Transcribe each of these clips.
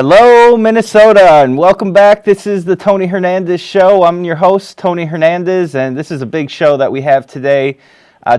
Hello, Minnesota, and welcome back. This is the Tony Hernandez Show. I'm your host, Tony Hernandez, and this is a big show that we have today.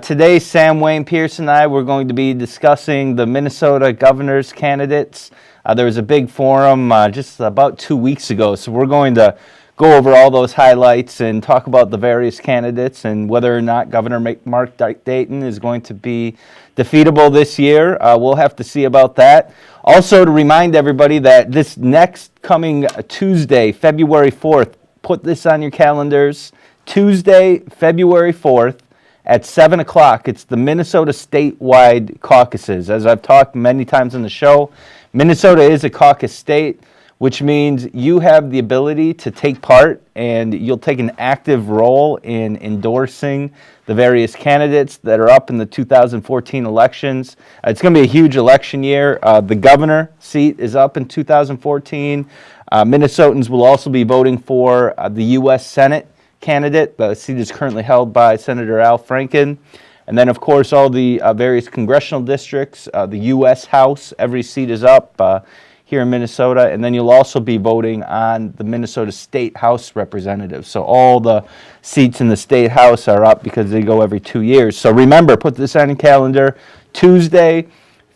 Today, Sam Wayne Pierce and I, we're going to be discussing the Minnesota governor's candidates. There was a big forum just about 2 weeks ago, so we're going to go over all those highlights and talk about the various candidates and whether or not Governor Mark Dayton is going to be defeatable this year. We'll have to see about that. Also, to remind everybody that this next coming Tuesday, February 4th, put this on your calendars, Tuesday, February 4th at 7 o'clock, it's the Minnesota statewide caucuses. As I've talked many times on the show, Minnesota is a caucus state, which means you have the ability to take part and you'll take an active role in endorsing the various candidates that are up in the 2014 elections. It's going to be a huge election year. The governor seat is up in 2014. Minnesotans will also be voting for the U.S. Senate candidate. The seat is currently held by Senator Al Franken. And then, of course, all the various congressional districts, the U.S. House, every seat is up here in Minnesota, and then you'll also be voting on the Minnesota State House representatives. So all the seats in the State House are up because they go every 2 years. So remember, put this on your calendar, Tuesday,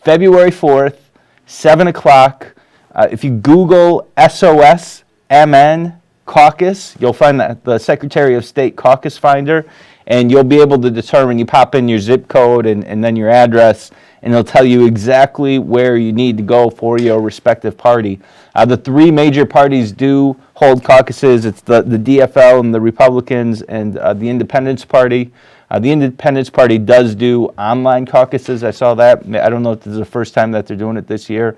February 4th, 7 o'clock. If you Google SOSMN caucus, you'll find the Secretary of State caucus finder, and you'll be able to determine, you pop in your zip code and then your address, and it'll tell you exactly where you need to go for your respective party. The three major parties do hold caucuses. It's the DFL and the Republicans and the Independence Party. The Independence Party does do online caucuses. I saw that. I don't know if this is the first time that they're doing it this year,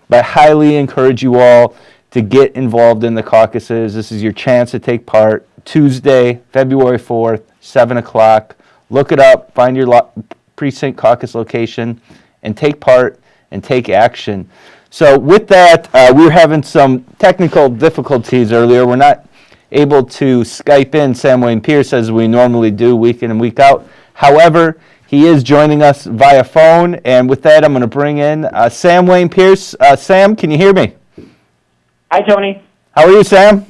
but I highly encourage you all to get involved in the caucuses. This is your chance to take part. Tuesday, February 4th, 7 o'clock. Look it up. Find your precinct caucus location and take part and take action. So with that, we were having some technical difficulties earlier. We're not able to Skype in Sam Wayne Pierce as we normally do week in and week out. However, he is joining us via phone, and with that, I'm going to bring in Sam Wayne Pierce. Sam, can you hear me? Hi, Tony. How are you, Sam?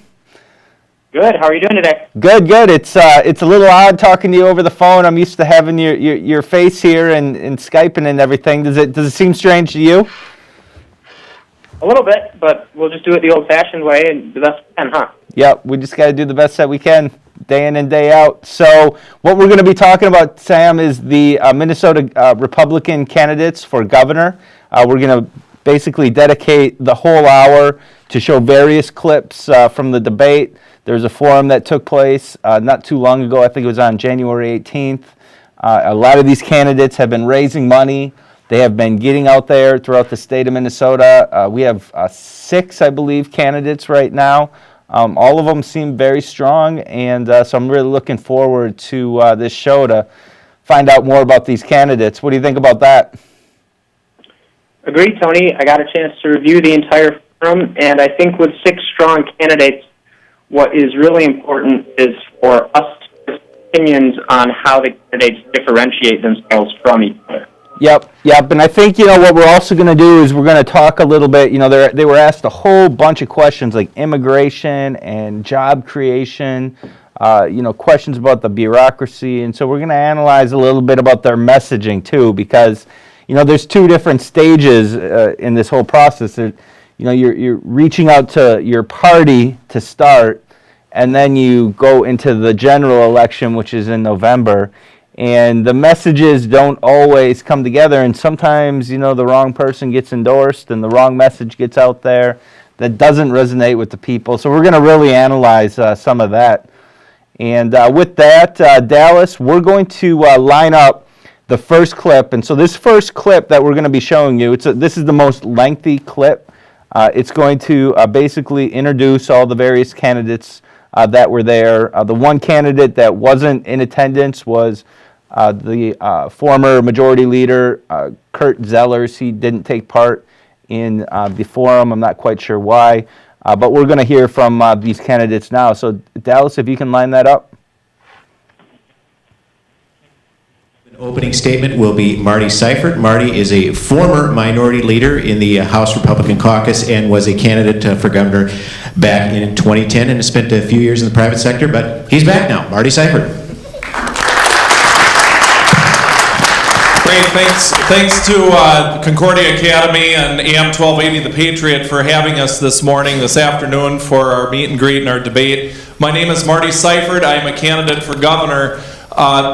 Good. How are you doing today? Good, good. It's a little odd talking to you over the phone. I'm used to having your face here and Skyping and everything. Does it seem strange to you? A little bit, but we'll just do it the old-fashioned way and the best we can, huh? Yep, we just got to do the best that we can, day in and day out. So what we're going to be talking about, Sam, is the Minnesota Republican candidates for governor. We're going to basically dedicate the whole hour to show various clips from the debate. There's a forum that took place not too long ago. I think it was on January 18th. A lot of these candidates have been raising money. They have been getting out there throughout the state of Minnesota. We have 6, I believe, candidates right now. All of them seem very strong, and so I'm really looking forward to this show to find out more about these candidates. What do you think about that? Agreed, Tony. I got a chance to review the entire forum, and I think with 6 strong candidates, what is really important is for us to have opinions on how the candidates differentiate themselves from each other. Yep. And I think, what we're also going to do is we're going to talk a little bit, they were asked a whole bunch of questions like immigration and job creation, questions about the bureaucracy. And so we're going to analyze a little bit about their messaging too, because, there's 2 different stages in this whole process. You're reaching out to your party to start, and then you go into the general election, which is in November. And the messages don't always come together, and sometimes, the wrong person gets endorsed and the wrong message gets out there that doesn't resonate with the people. So we're going to really analyze some of that. And with that, Dallas, we're going to line up the first clip. And so this first clip that we're going to be showing you, this is the most lengthy clip. It's going to basically introduce all the various candidates that were there. The one candidate that wasn't in attendance was the former majority leader, Kurt Zellers. He didn't take part in the forum. I'm not quite sure why. But we're going to hear from these candidates now. So, Dallas, if you can line that up. Opening statement will be Marty Seifert. Marty is a former minority leader in the House Republican caucus and was a candidate for governor back in 2010 and has spent a few years in the private sector, but he's back now. Marty Seifert. Great, thanks to Concordia Academy and AM 1280 The Patriot for having us this afternoon for our meet and greet and our debate. My name is Marty Seifert. I am a candidate for governor.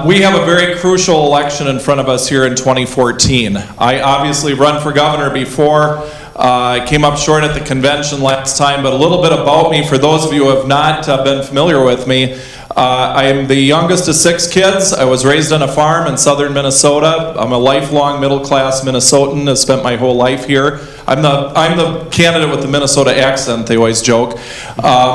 We have a very crucial election in front of us here in 2014. I obviously run for governor before. I came up short at the convention last time, but a little bit about me for those of you who have not been familiar with me. I am the youngest of 6 kids. I was raised on a farm in southern Minnesota. I'm a lifelong middle-class Minnesotan. I've spent my whole life here. I'm the candidate with the Minnesota accent, they always joke,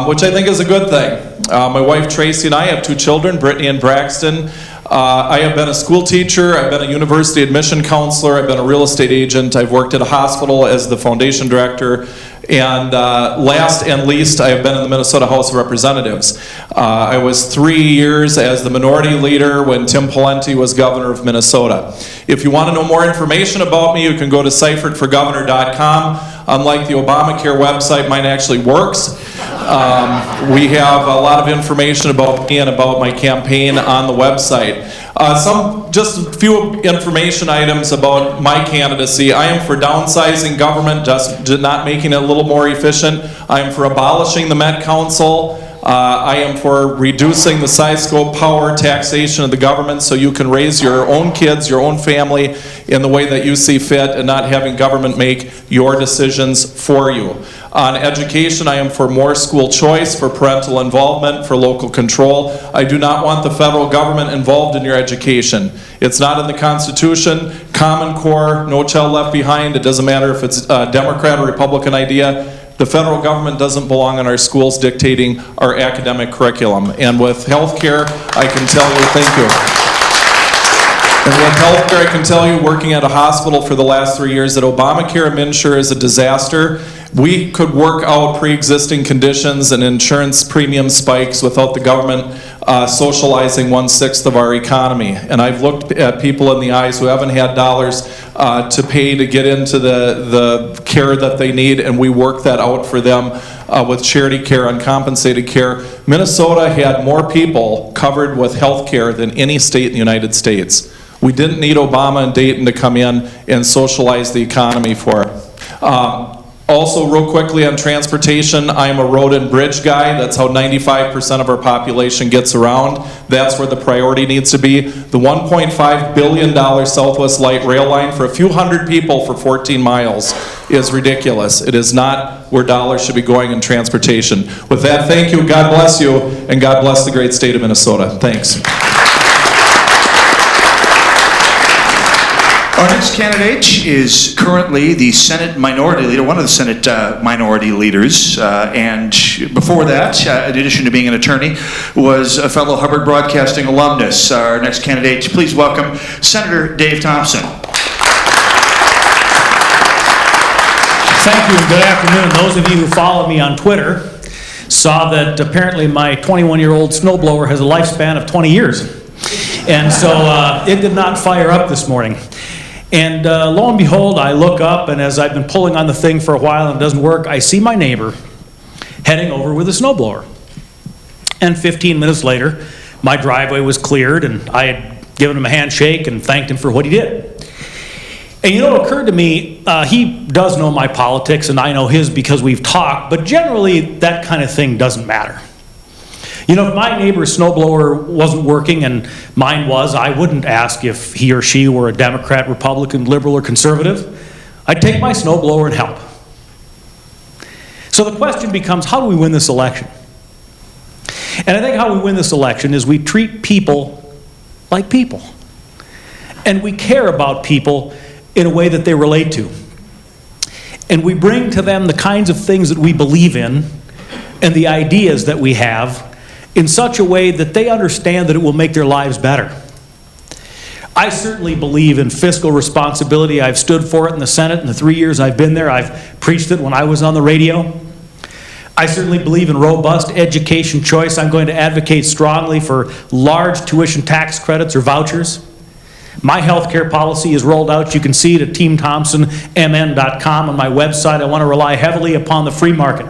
which I think is a good thing. My wife Tracy and I have 2 children, Brittany and Braxton. I have been a school teacher, I've been a university admission counselor, I've been a real estate agent, I've worked at a hospital as the foundation director, and last and least, I have been in the Minnesota House of Representatives. I was 3 years as the minority leader when Tim Pawlenty was governor of Minnesota. If you want to know more information about me, you can go to seifertforgovernor.com. Unlike the Obamacare website, mine actually works. We have a lot of information about me and about my campaign on the website. Just a few information items about my candidacy. I am for downsizing government, just not making it a little more efficient. I am for abolishing the Met Council. I am for reducing the size, scope, power, taxation of the government so you can raise your own kids, your own family in the way that you see fit and not having government make your decisions for you. On education, I am for more school choice, for parental involvement, for local control. I do not want the federal government involved in your education. It's not in the Constitution. Common Core, No Child Left Behind, it doesn't matter if it's a Democrat or Republican idea. The federal government doesn't belong in our schools dictating our academic curriculum. And with health care, I can tell you, thank you. And with health care, I can tell you, working at a hospital for the last 3 years, that Obamacare and MNsure is a disaster. We could work out pre-existing conditions and insurance premium spikes without the government socializing 1/6 of our economy. And I've looked at people in the eyes who haven't had dollars to pay to get into the care that they need, and we work that out for them with charity care, uncompensated care. Minnesota had more people covered with health care than any state in the United States. We didn't need Obama and Dayton to come in and socialize the economy for it. Also, real quickly on transportation, I'm a road and bridge guy. That's how 95% of our population gets around. That's where the priority needs to be. The $1.5 billion Southwest Light Rail line for a few hundred people for 14 miles is ridiculous. It is not where dollars should be going in transportation. With that, thank you, God bless you, and God bless the great state of Minnesota. Thanks. Our next candidate is currently the Senate Minority Leader, one of the Senate Minority Leaders, and before that, in addition to being an attorney, was a fellow Hubbard Broadcasting alumnus. Our next candidate, please welcome Senator Dave Thompson. Thank you and good afternoon. Those of you who follow me on Twitter saw that apparently my 21-year-old snowblower has a lifespan of 20 years. And so it did not fire up this morning. And lo and behold, I look up, and as I've been pulling on the thing for a while and it doesn't work, I see my neighbor heading over with a snowblower. And 15 minutes later, my driveway was cleared, and I had given him a handshake and thanked him for what he did. And you know, it occurred to me, he does know my politics, and I know his because we've talked, but generally that kind of thing doesn't matter. You know, if my neighbor's snowblower wasn't working and mine was, I wouldn't ask if he or she were a Democrat, Republican, liberal, or conservative. I'd take my snowblower and help. So the question becomes, how do we win this election? And I think how we win this election is we treat people like people. And we care about people in a way that they relate to. And we bring to them the kinds of things that we believe in and the ideas that we have in such a way that they understand that it will make their lives better. I certainly believe in fiscal responsibility. I've stood for it in the Senate in the 3 years I've been there. I've preached it when I was on the radio. I certainly believe in robust education choice. I'm going to advocate strongly for large tuition tax credits or vouchers. My healthcare policy is rolled out. You can see it at teamthompsonmn.com on my website. I want to rely heavily upon the free market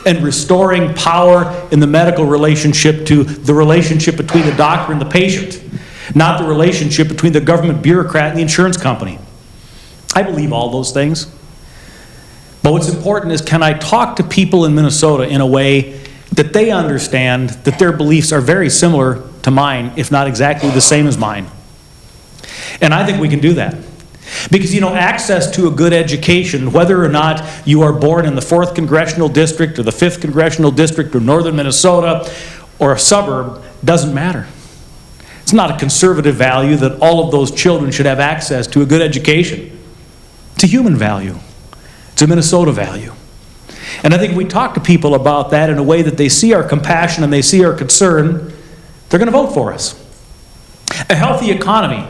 and restoring power in the medical relationship to the relationship between the doctor and the patient, not the relationship between the government bureaucrat and the insurance company. I believe all those things. But what's important is, can I talk to people in Minnesota in a way that they understand that their beliefs are very similar to mine, if not exactly the same as mine? And I think we can do that. Because, access to a good education, whether or not you are born in the 4th Congressional District or the 5th Congressional District or northern Minnesota or a suburb, doesn't matter. It's not a conservative value that all of those children should have access to a good education. It's a human value. It's a Minnesota value. And I think if we talk to people about that in a way that they see our compassion and they see our concern, they're going to vote for us. A healthy economy,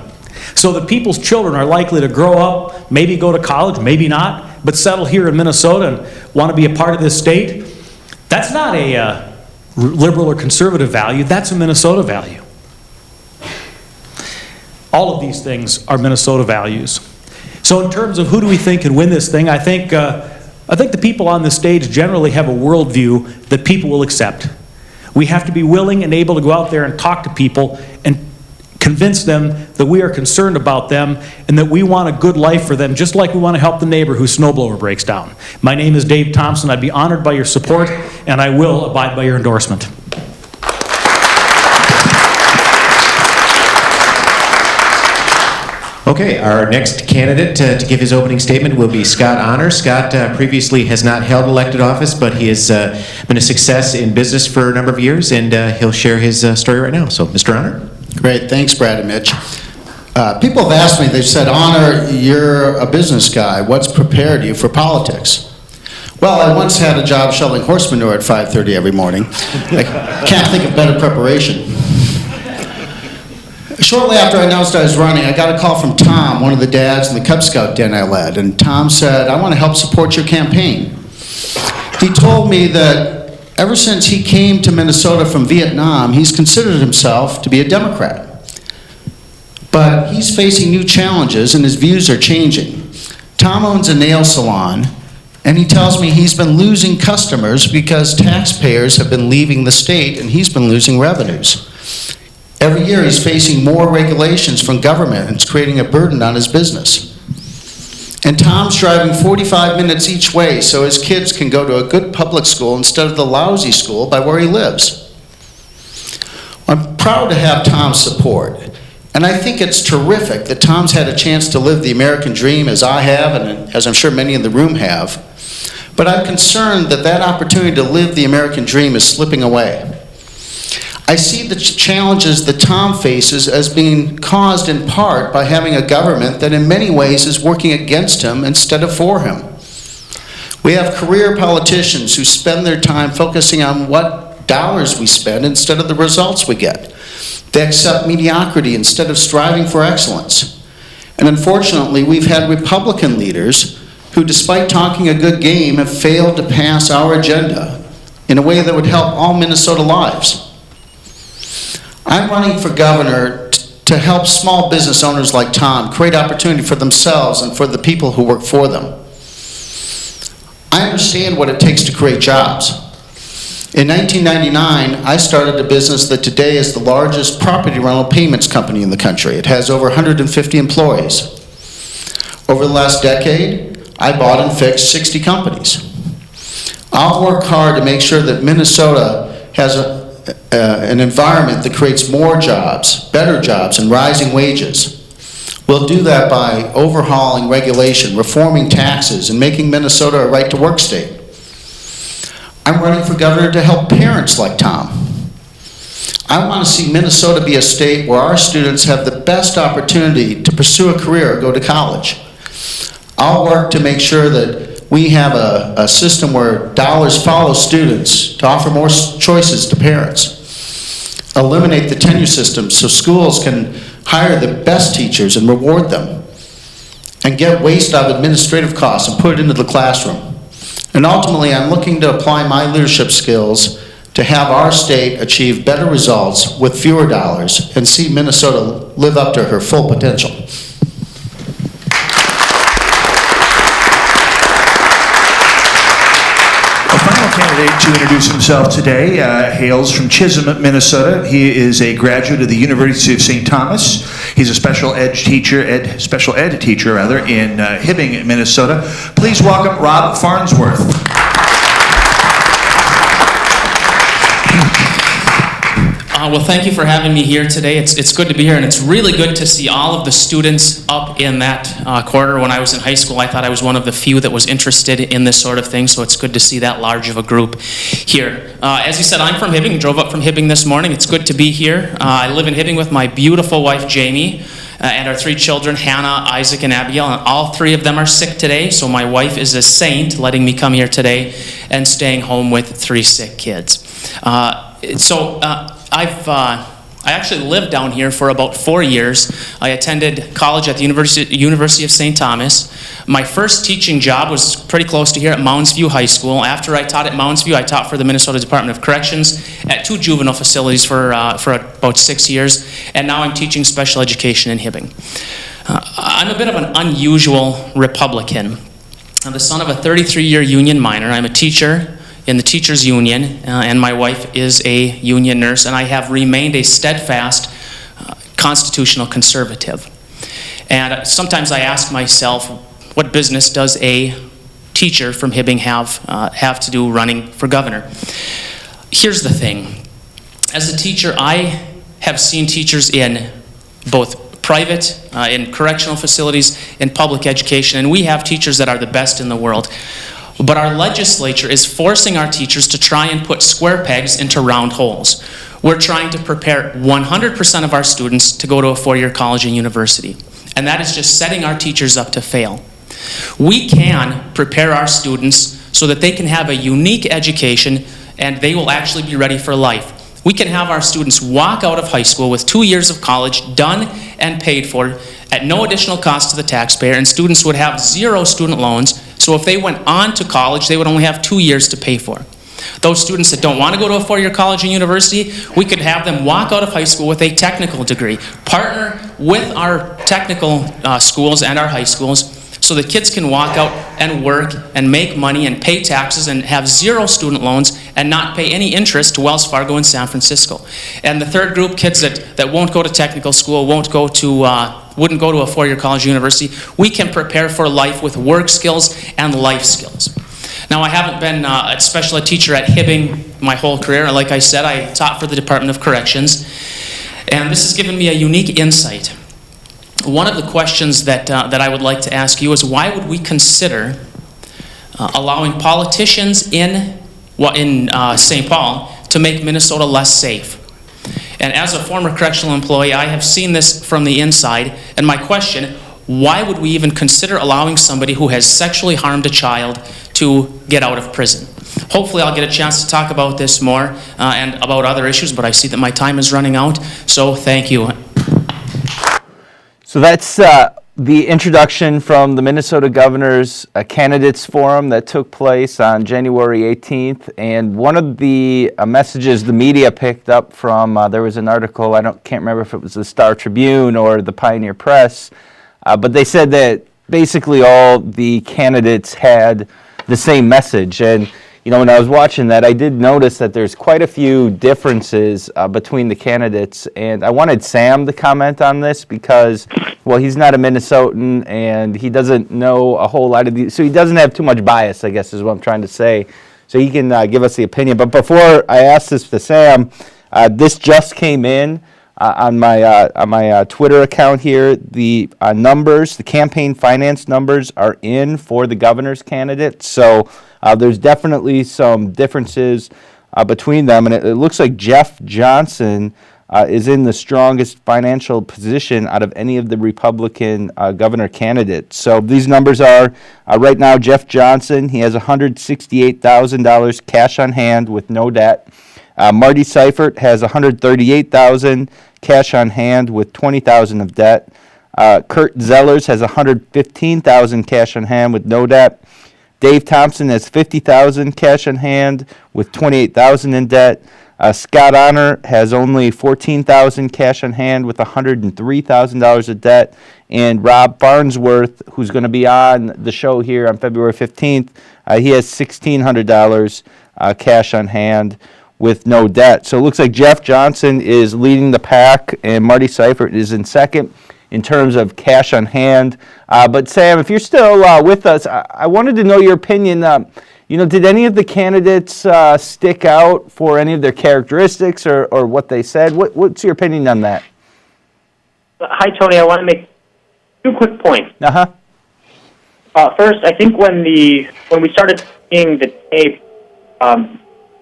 so that people's children are likely to grow up, maybe go to college, maybe not, but settle here in Minnesota and want to be a part of this state. That's not a liberal or conservative value. That's a Minnesota value. All of these things are Minnesota values. So in terms of who do we think can win this thing, I think the people on this stage generally have a worldview that people will accept. We have to be willing and able to go out there and talk to people and convince them that we are concerned about them and that we want a good life for them, just like we want to help the neighbor whose snowblower breaks down. My name is Dave Thompson. I'd be honored by your support, and I will abide by your endorsement. Okay, our next candidate to give his opening statement will be Scott Honor. Scott previously has not held elected office, but he has been a success in business for a number of years, and he'll share his story right now. So, Mr. Honor. Great, thanks, Brad and Mitch. People have asked me, they've said, Honor, you're a business guy. What's prepared you for politics? Well, I once had a job shoveling horse manure at 5:30 every morning. I can't think of better preparation. Shortly after I announced I was running, I got a call from Tom, one of the dads in the Cub Scout den I led, and Tom said, I want to help support your campaign. He told me that ever since he came to Minnesota from Vietnam, he's considered himself to be a Democrat. But he's facing new challenges and his views are changing. Tom owns a nail salon, and he tells me he's been losing customers because taxpayers have been leaving the state and he's been losing revenues. Every year he's facing more regulations from government and it's creating a burden on his business. And Tom's driving 45 minutes each way so his kids can go to a good public school instead of the lousy school by where he lives. I'm proud to have Tom's support. And I think it's terrific that Tom's had a chance to live the American dream as I have and as I'm sure many in the room have. But I'm concerned that that opportunity to live the American dream is slipping away. I see the challenges that Tom faces as being caused in part by having a government that in many ways is working against him instead of for him. We have career politicians who spend their time focusing on what dollars we spend instead of the results we get. They accept mediocrity instead of striving for excellence. And unfortunately, we've had Republican leaders who, despite talking a good game, have failed to pass our agenda in a way that would help all Minnesota lives. I'm running for governor to help small business owners like Tom create opportunity for themselves and for the people who work for them. I understand what it takes to create jobs. In 1999, I started a business that today is the largest property rental payments company in the country. It has over 150 employees. Over the last decade, I bought and fixed 60 companies. I'll work hard to make sure that Minnesota has an environment that creates more jobs, better jobs, and rising wages. We'll do that by overhauling regulation, reforming taxes, and making Minnesota a right-to-work state. I'm running for governor to help parents like Tom. I want to see Minnesota be a state where our students have the best opportunity to pursue a career or go to college. I'll work to make sure that we have a system where dollars follow students to offer more choices to parents. Eliminate the tenure system so schools can hire the best teachers and reward them. And get waste out of administrative costs and put it into the classroom. And ultimately, I'm looking to apply my leadership skills to have our state achieve better results with fewer dollars and see Minnesota live up to her full potential. Our final candidate to introduce himself today hails from Chisholm, Minnesota. He is a graduate of the University of St. Thomas. He's a special ed teacher in Hibbing, Minnesota. Please welcome Rob Farnsworth. Well, thank you for having me here today. It's good to be here, and it's really good to see all of the students up in that quarter. When I was in high school, I thought I was one of the few that was interested in this sort of thing, so it's good to see that large of a group here. As you said, I'm from Hibbing, drove up from Hibbing this morning. It's good to be here. I live in Hibbing with my beautiful wife, Jamie, and our 3 children, Hannah, Isaac, and Abigail, and all 3 of them are sick today, so my wife is a saint, letting me come here today and staying home with 3 sick kids. I actually lived down here for about 4 years. I attended college at the University of St. Thomas. My first teaching job was pretty close to here at Mounds View High School. After I taught at Mounds View, I taught for the Minnesota Department of Corrections at 2 juvenile facilities for about 6 years, and now I'm teaching special education in Hibbing. I'm a bit of an unusual Republican. I'm the son of a 33-year union miner. I'm a teacher in the teachers union, and my wife is a union nurse, and I have remained a steadfast constitutional conservative. And sometimes I ask myself, what business does a teacher from Hibbing have to do running for governor? Here's the thing. As a teacher, I have seen teachers in both private, in correctional facilities, in public education, and we have teachers that are the best in the world. But our legislature is forcing our teachers to try and put square pegs into round holes. We're trying to prepare 100% of our students to go to a 4-year college and university. And that is just setting our teachers up to fail. We can prepare our students so that they can have a unique education and they will actually be ready for life. We can have our students walk out of high school with 2 years of college done and paid for at no additional cost to the taxpayer, and students would have 0 student loans. So if they went on to college, they would only have 2 years to pay for. Those students that don't want to go to a 4-year college and university, we could have them walk out of high school with a technical degree. Partner with our technical schools and our high schools so that kids can walk out and work and make money and pay taxes and have 0 student loans and not pay any interest to Wells Fargo in San Francisco. And the third group, kids that won't go to technical school, wouldn't go to a 4-year college or university, we can prepare for life with work skills and life skills. Now, I haven't been a special ed teacher at Hibbing my whole career. Like I said, I taught for the Department of Corrections, and this has given me a unique insight. One of the questions that I would like to ask you is, why would we consider allowing politicians in St. Paul to make Minnesota less safe? And as a former correctional employee, I have seen this from the inside, and my question, why would we even consider allowing somebody who has sexually harmed a child to get out of prison? Hopefully I'll get a chance to talk about this more and about other issues, but I see that my time is running out, so thank you. So that's the introduction from the Minnesota Governor's Candidates Forum that took place on January 18th. And one of the messages the media picked up from, there was an article, can't remember if it was the Star Tribune or the Pioneer Press, but they said that basically all the candidates had the same message. And you know, when I was watching that, I did notice that there's quite a few differences between the candidates, and I wanted Sam to comment on this because, well, he's not a Minnesotan, and he doesn't know a whole lot of these, so he doesn't have too much bias, I guess is what I'm trying to say, so he can give us the opinion. But before I ask this to Sam, this just came in on my Twitter account here. The numbers, the campaign finance numbers are in for the governor's candidate, so there's definitely some differences between them, and it looks like Jeff Johnson is in the strongest financial position out of any of the Republican governor candidates. So these numbers are, right now, Jeff Johnson, he has $168,000 cash on hand with no debt. Marty Seifert has $138,000 cash on hand with $20,000 of debt. Kurt Zellers has $115,000 cash on hand with no debt. Dave Thompson has $50,000 cash on hand with $28,000 in debt. Scott Honor has only $14,000 cash on hand with $103,000 of debt. And Rob Farnsworth, who's going to be on the show here on February 15th, he has $1,600 cash on hand with no debt. So it looks like Jeff Johnson is leading the pack and Marty Seifert is in second in terms of cash on hand. But Sam, if you're still with us, I wanted to know your opinion. Did any of the candidates stick out for any of their characteristics or what they said? What's your opinion on that? Hi, Tony. I want to make 2 quick points. First, I think when we started seeing the tape, I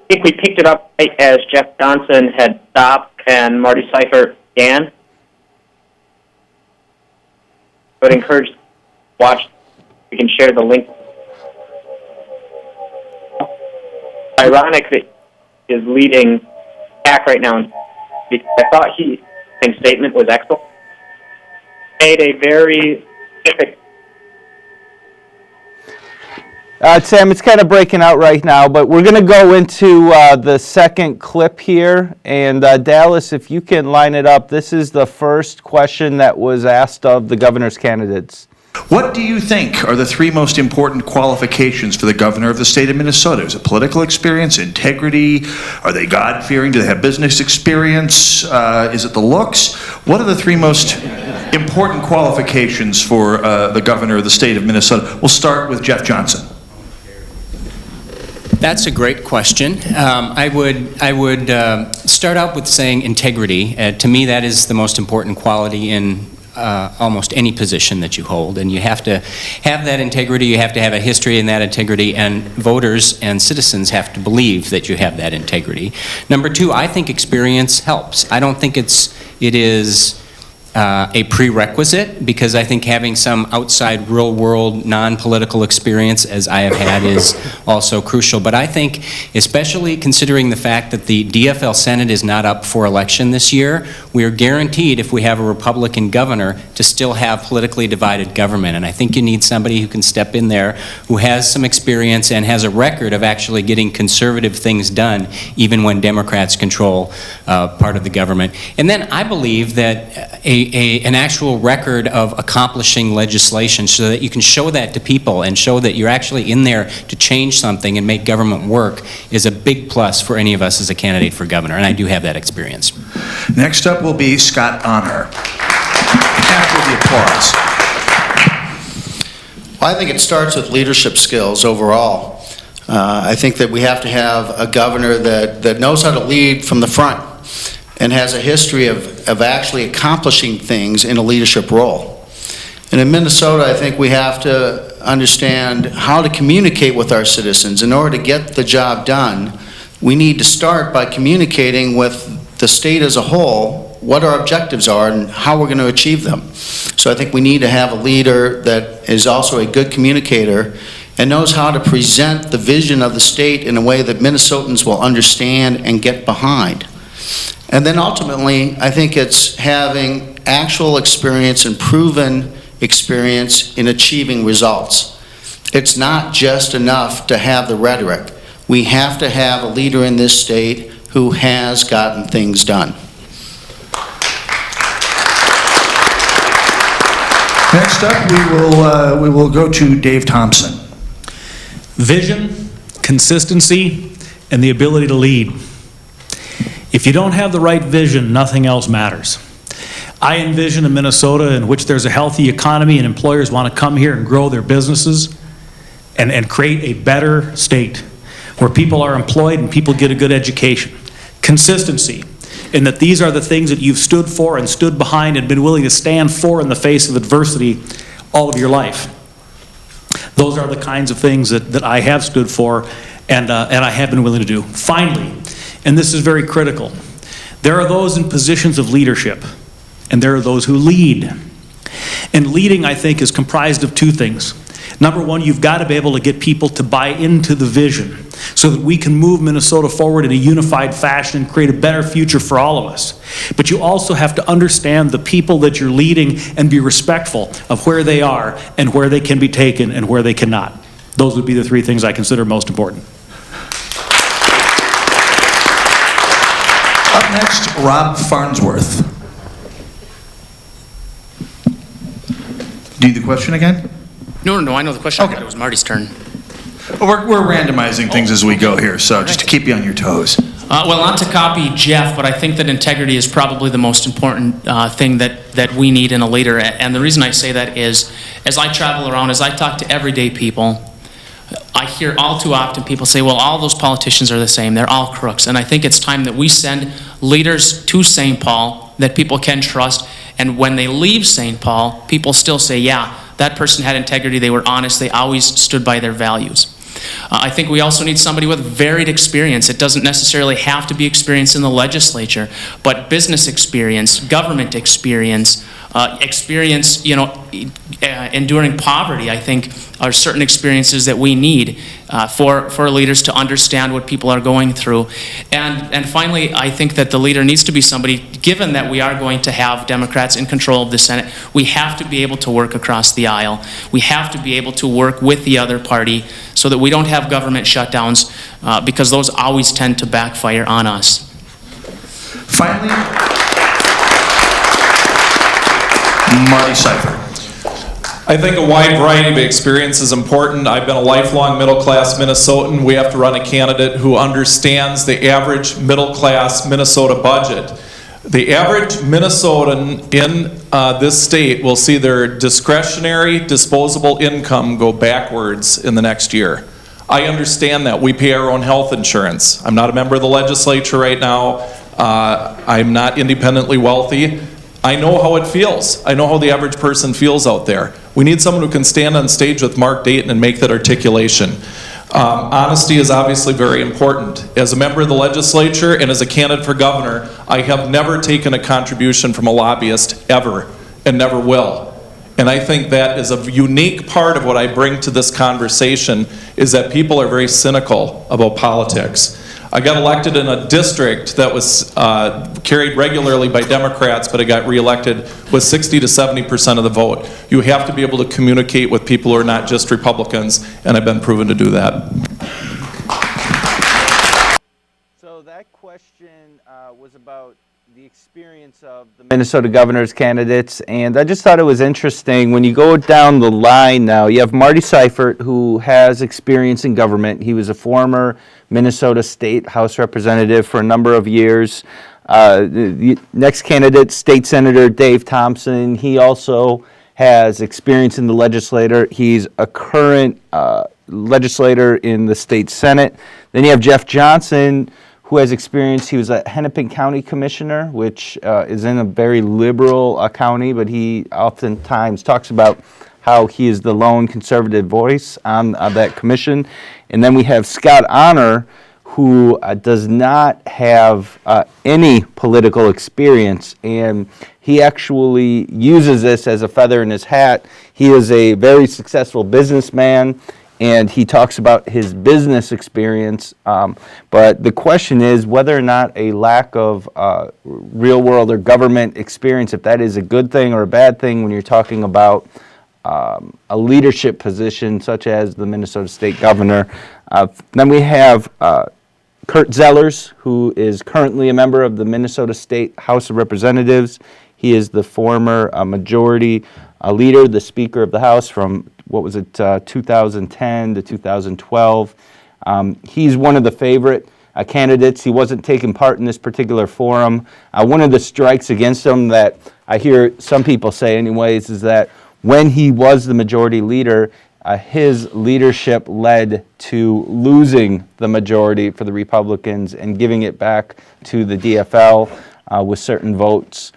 think we picked it up right as Jeff Johnson had stopped and Marty Seifert began. I would encourage you to watch. We can share the link. Ironic that he is leading back right now because I thought his statement was excellent. Made a very specific. Sam, it's kind of breaking out right now, but we're going to go into the second clip here. And Dallas, if you can line it up, this is the first question that was asked of the governor's candidates. What do you think are the 3 most important qualifications for the governor of the state of Minnesota? Is it political experience, integrity? Are they God-fearing? Do they have business experience? Is it the looks? What are the 3 most important qualifications for the governor of the state of Minnesota? We'll start with Jeff Johnson. That's a great question. I would start out with saying integrity. To me, that is the most important quality in almost any position that you hold, and you have to have that integrity, you have to have a history in that integrity, and voters and citizens have to believe that you have that integrity. Number 2, I think experience helps. I don't think it is a prerequisite, because I think having some outside real world non-political experience, as I have had, is also crucial. But I think, especially considering the fact that the DFL Senate is not up for election this year, we are guaranteed, if we have a Republican governor, to still have politically divided government. And I think you need somebody who can step in there, who has some experience and has a record of actually getting conservative things done, even when Democrats control part of the government. And then I believe that an actual record of accomplishing legislation, so that you can show that to people and show that you're actually in there to change something and make government work, is a big plus for any of us as a candidate for governor, and I do have that experience. Next up will be Scott Honor. After the applause. Well, I think it starts with leadership skills overall. I think that we have to have a governor that knows how to lead from the front and has a history of actually accomplishing things in a leadership role. And in Minnesota, I think we have to understand how to communicate with our citizens. In order to get the job done, we need to start by communicating with the state as a whole what our objectives are and how we're going to achieve them. So I think we need to have a leader that is also a good communicator and knows how to present the vision of the state in a way that Minnesotans will understand and get behind. And then ultimately, I think it's having actual experience and proven experience in achieving results. It's not just enough to have the rhetoric. We have to have a leader in this state who has gotten things done. Next up, we will go to Dave Thompson. Vision, consistency, and the ability to lead. If you don't have the right vision, nothing else matters. I envision a Minnesota in which there's a healthy economy and employers want to come here and grow their businesses and create a better state where people are employed and people get a good education. Consistency, in that these are the things that you've stood for and stood behind and been willing to stand for in the face of adversity all of your life. Those are the kinds of things that I have stood for and I have been willing to do. Finally, and this is very critical, there are those in positions of leadership, and there are those who lead. And leading, I think, is comprised of 2 things. Number 1, you've got to be able to get people to buy into the vision so that we can move Minnesota forward in a unified fashion and create a better future for all of us. But you also have to understand the people that you're leading and be respectful of where they are and where they can be taken and where they cannot. Those would be the three things I consider most important. Up next, Rob Farnsworth. Do you need the question again? No, I know the question. Okay. I thought it was Marty's turn. We're randomizing things as we go here, so just to keep you on your toes. Well, not to copy Jeff, but I think that integrity is probably the most important thing that we need in a leader. And the reason I say that is, as I travel around, as I talk to everyday people, I hear all too often people say, well, all those politicians are the same. They're all crooks. And I think it's time that we send leaders to St. Paul that people can trust. And when they leave St. Paul, people still say, yeah, that person had integrity. They were honest. They always stood by their values. I think we also need somebody with varied experience. It doesn't necessarily have to be experience in the legislature, but business experience, government experience, enduring poverty, I think, are certain experiences that we need for leaders to understand what people are going through. And finally, I think that the leader needs to be somebody, given that we are going to have Democrats in control of the Senate, we have to be able to work across the aisle. We have to be able to work with the other party so that we don't have government shutdowns, because those always tend to backfire on us. Finally, Marty Seifert. I think a wide variety of experience is important. I've been a lifelong middle-class Minnesotan. We have to run a candidate who understands the average middle-class Minnesota budget. The average Minnesotan in this state will see their discretionary disposable income go backwards in the next year. I understand that. We pay our own health insurance. I'm not a member of the legislature right now. I'm not independently wealthy. I know how it feels. I know how the average person feels out there. We need someone who can stand on stage with Mark Dayton and make that articulation. Honesty is obviously very important. As a member of the legislature and as a candidate for governor, I have never taken a contribution from a lobbyist ever, and never will. And I think that is a unique part of what I bring to this conversation, is that people are very cynical about politics. I got elected in a district that was carried regularly by Democrats, but I got reelected with 60 to 70% of the vote. You have to be able to communicate with people who are not just Republicans, and I've been proven to do that. So that question was about the experience of the Minnesota governor's candidates, and I just thought it was interesting. When you go down the line now, you have Marty Seifert, who has experience in government. He was a former Minnesota State House Representative for a number of years. The next candidate, State Senator Dave Thompson, he also has experience in the legislature. He's a current legislator in the state Senate. Then you have Jeff Johnson, who has experience. He was a Hennepin County Commissioner, which is in a very liberal county, but he oftentimes talks about how he is the lone conservative voice on that commission. And then we have Scott Honor, who does not have any political experience, and he actually uses this as a feather in his hat. He is a very successful businessman, and he talks about his business experience. But the question is whether or not a lack of real world or government experience, if that is a good thing or a bad thing when you're talking about a leadership position such as the Minnesota State Governor. Then we have Kurt Zellers, who is currently a member of the Minnesota State House of Representatives. He is the former majority leader, the Speaker of the House from, 2010 to 2012. He's one of the favorite candidates. He wasn't taking part in this particular forum. One of the strikes against him that I hear some people say anyways is that when he was the majority leader, his leadership led to losing the majority for the Republicans and giving it back to the DFL with certain votes,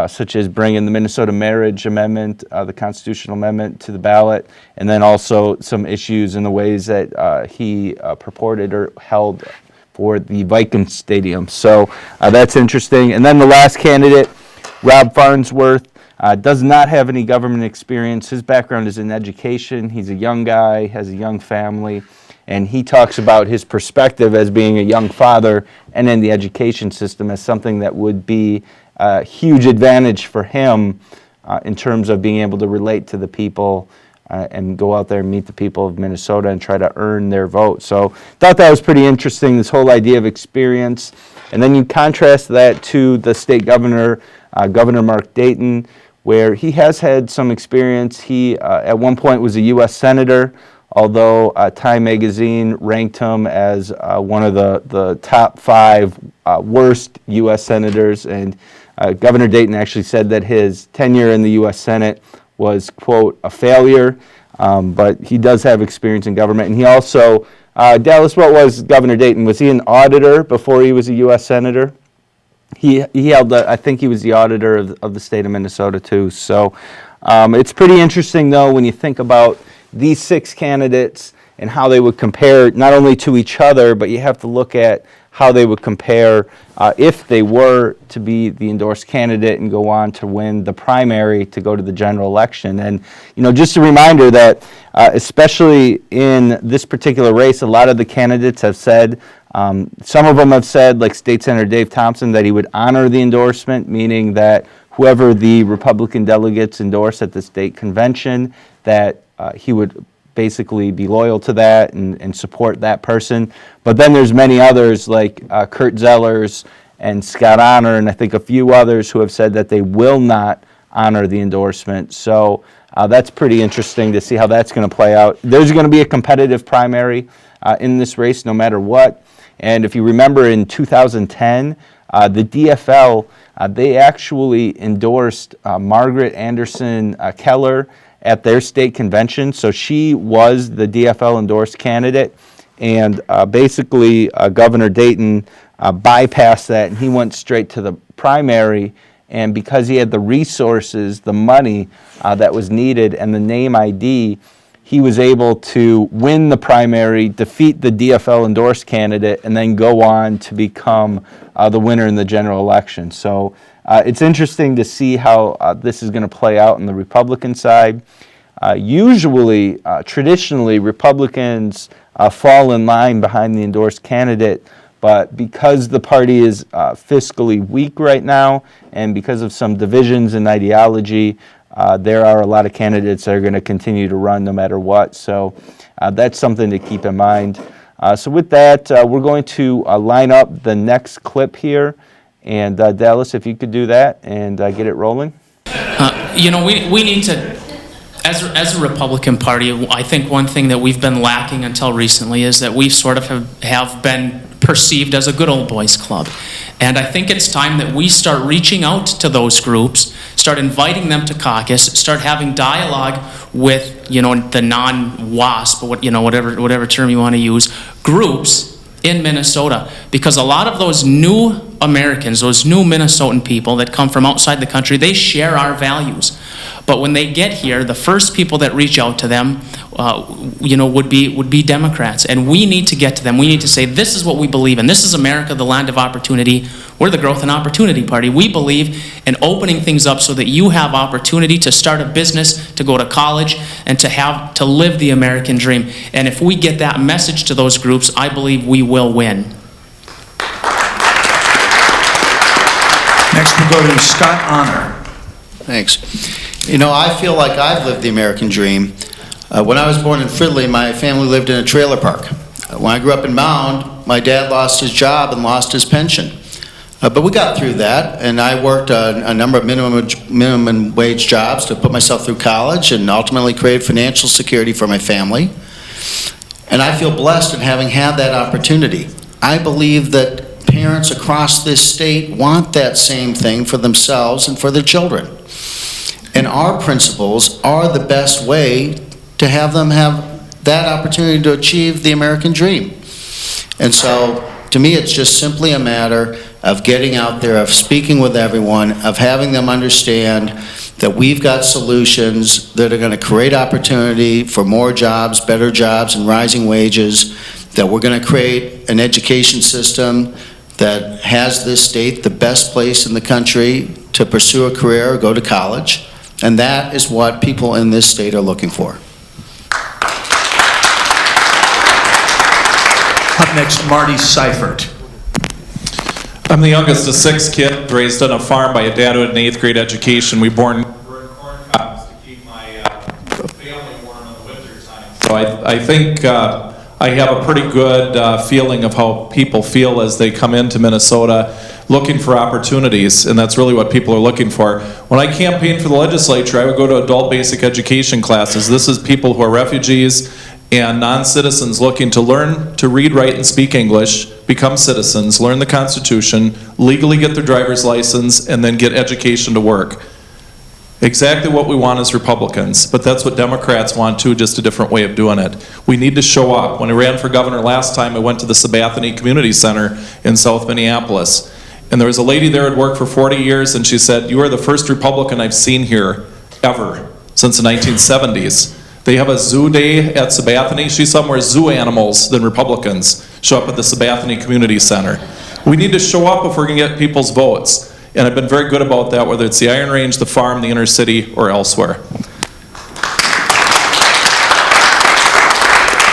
such as bringing the Minnesota Marriage Amendment, the constitutional amendment, to the ballot, and then also some issues in the ways that he purported or held for the Vikings Stadium. So that's interesting. And then the last candidate, Rob Farnsworth, does not have any government experience. His background is in education. He's a young guy, has a young family, and he talks about his perspective as being a young father and in the education system as something that would be a huge advantage for him in terms of being able to relate to the people and go out there and meet the people of Minnesota and try to earn their vote. So thought that was pretty interesting, this whole idea of experience. And then you contrast that to the state governor, Governor Mark Dayton, where he has had some experience. He, at one point, was a U.S. Senator, although Time Magazine ranked him as one of the top 5 worst U.S. senators. And Governor Dayton actually said that his tenure in the U.S. Senate was, quote, a failure, but he does have experience in government. And he also, Dallas, what was Governor Dayton? Was he an auditor before he was a U.S. Senator? He held, I think he was the auditor of the state of Minnesota too. So it's pretty interesting though when you think about these 6 candidates and how they would compare not only to each other, but you have to look at how they would compare if they were to be the endorsed candidate and go on to win the primary to go to the general election. And, you know, just a reminder that especially in this particular race, a lot of the candidates have said, some of them have said, like State Senator Dave Thompson, that he would honor the endorsement, meaning that whoever the Republican delegates endorse at the state convention, that he would basically be loyal to that and support that person. But then there's many others like Kurt Zellers and Scott Honor, and I think a few others who have said that they will not honor the endorsement. So that's pretty interesting to see how that's going to play out. There's going to be a competitive primary in this race no matter what. And if you remember in 2010, the DFL, they actually endorsed Margaret Anderson Keller at their state convention. So she was the DFL endorsed candidate, and basically Governor Dayton bypassed that, and he went straight to the primary. And because he had the resources, the money that was needed, and the name ID, he was able to win the primary, defeat the DFL endorsed candidate, and then go on to become the winner in the general election. So it's interesting to see how this is going to play out on the Republican side. Usually, traditionally, Republicans fall in line behind the endorsed candidate, but because the party is fiscally weak right now, and because of some divisions in ideology, there are a lot of candidates that are going to continue to run no matter what. So that's something to keep in mind. So with that, we're going to line up the next clip here. And Dallas, if you could do that and get it rolling. You know, we need to, as a Republican Party, I think one thing that we've been lacking until recently is that we sort of have been perceived as a good old boys club. And I think it's time that we start reaching out to those groups, start inviting them to caucus, start having dialogue with, you know, the non-WASP, whatever term you want to use, groups in Minnesota. Because a lot of those new Americans, those new Minnesotan people that come from outside the country, they share our values. But when they get here, the first people that reach out to them, would be Democrats. And we need to get to them. We need to say, this is what we believe in. This is America, the land of opportunity. We're the Growth and Opportunity Party. We believe in opening things up so that you have opportunity to start a business, to go to college, and to live the American dream. And if we get that message to those groups, I believe we will win. Next we'll go to Scott Honor. Thanks. You know, I feel like I've lived the American dream. When I was born in Fridley, my family lived in a trailer park. When I grew up in Mound, my dad lost his job and lost his pension. But we got through that, and I worked a number of minimum wage jobs to put myself through college and ultimately create financial security for my family. And I feel blessed in having had that opportunity. I believe that parents across this state want that same thing for themselves and for their children. And our principles are the best way to have them have that opportunity to achieve the American dream. And so, to me, it's just simply a matter of getting out there, of speaking with everyone, of having them understand that we've got solutions that are going to create opportunity for more jobs, better jobs, and rising wages, that we're going to create an education system that has this state the best place in the country to pursue a career or go to college. And that is what people in this state are looking for. Up next, Marty Seifert. I'm the youngest of 6 kids, raised on a farm by a dad who had an 8th grade education. We born corn cobs to keep my family warm I think I have a pretty good feeling of how people feel as they come into Minnesota looking for opportunities, and that's really what people are looking for. When I campaigned for the legislature, I would go to adult basic education classes. This is people who are refugees and non-citizens looking to learn to read, write, and speak English, become citizens, learn the Constitution, legally get their driver's license, and then get education to work. Exactly what we want as Republicans, but that's what Democrats want too, just a different way of doing it. We need to show up. When I ran for governor last time, I went to the Sabathani Community Center in South Minneapolis. And there was a lady there who had worked for 40 years, and she said, "You are the first Republican I've seen here ever since the 1970s. They have a zoo day at Sabathani. She saw more zoo animals than Republicans show up at the Sabathani Community Center. We need to show up if we're going to get people's votes. And I've been very good about that, whether it's the Iron Range, the farm, the inner city, or elsewhere."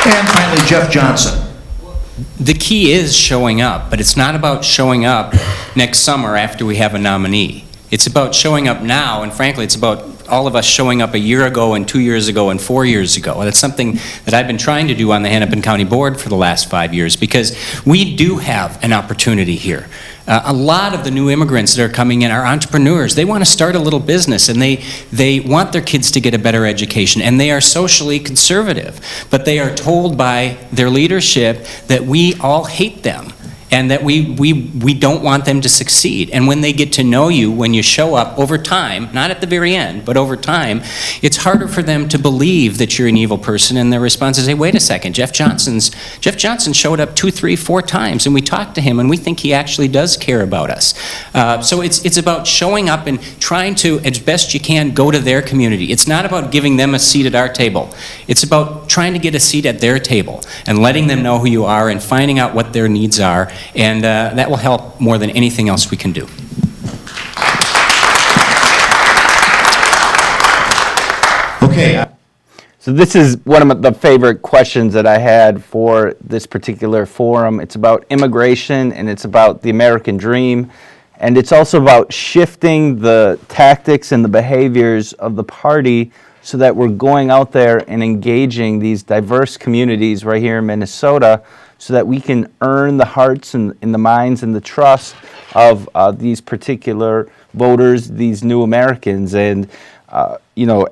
And finally, Jeff Johnson. The key is showing up, but it's not about showing up next summer after we have a nominee. It's about showing up now, and frankly, it's about all of us showing up a year ago and 2 years ago and 4 years ago. And it's something that I've been trying to do on the Hennepin County Board for the last 5 years, because we do have an opportunity here. A lot of the new immigrants that are coming in are entrepreneurs. They want to start a little business, and they want their kids to get a better education, and they are socially conservative. But they are told by their leadership that we all hate them, and that we don't want them to succeed. And when they get to know you, when you show up over time, not at the very end, but over time, it's harder for them to believe that you're an evil person, and their response is, "Hey, wait a second, Jeff Johnson showed up 2, 3, 4 times, and we talked to him, and we think he actually does care about us." So it's about showing up and trying to, as best you can, go to their community. It's not about giving them a seat at our table. It's about trying to get a seat at their table and letting them know who you are and finding out what their needs are. And that will help more than anything else we can do. Okay. So this is one of the favorite questions that I had for this particular forum. It's about immigration, and it's about the American dream, and it's also about shifting the tactics and the behaviors of the party so that we're going out there and engaging these diverse communities right here in Minnesota, so that we can earn the hearts and the minds and the trust of these particular voters, these new Americans. And,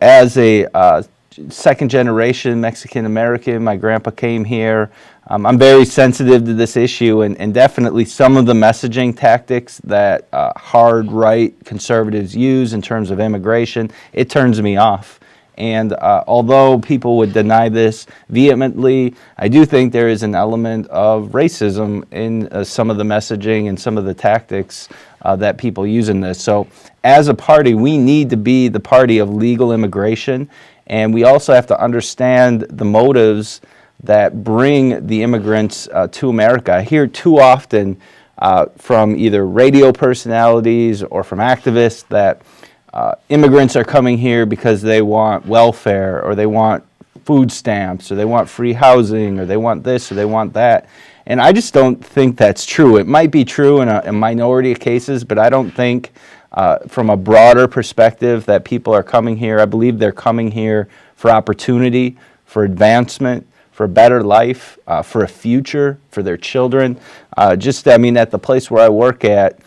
as a second-generation Mexican-American, my grandpa came here. I'm very sensitive to this issue, and definitely some of the messaging tactics that hard-right conservatives use in terms of immigration, it turns me off. And although people would deny this vehemently, I do think there is an element of racism in some of the messaging and some of the tactics that people use in this. So as a party, we need to be the party of legal immigration, and we also have to understand the motives that bring the immigrants to America. I hear too often from either radio personalities or from activists that immigrants are coming here because they want welfare, or they want food stamps, or they want free housing, or they want this, or they want that. And I just don't think that's true. It might be true in a minority of cases, but I don't think from a broader perspective that people are coming here. I believe they're coming here for opportunity, for advancement, for a better life, for a future, for their children. At the place where I work at,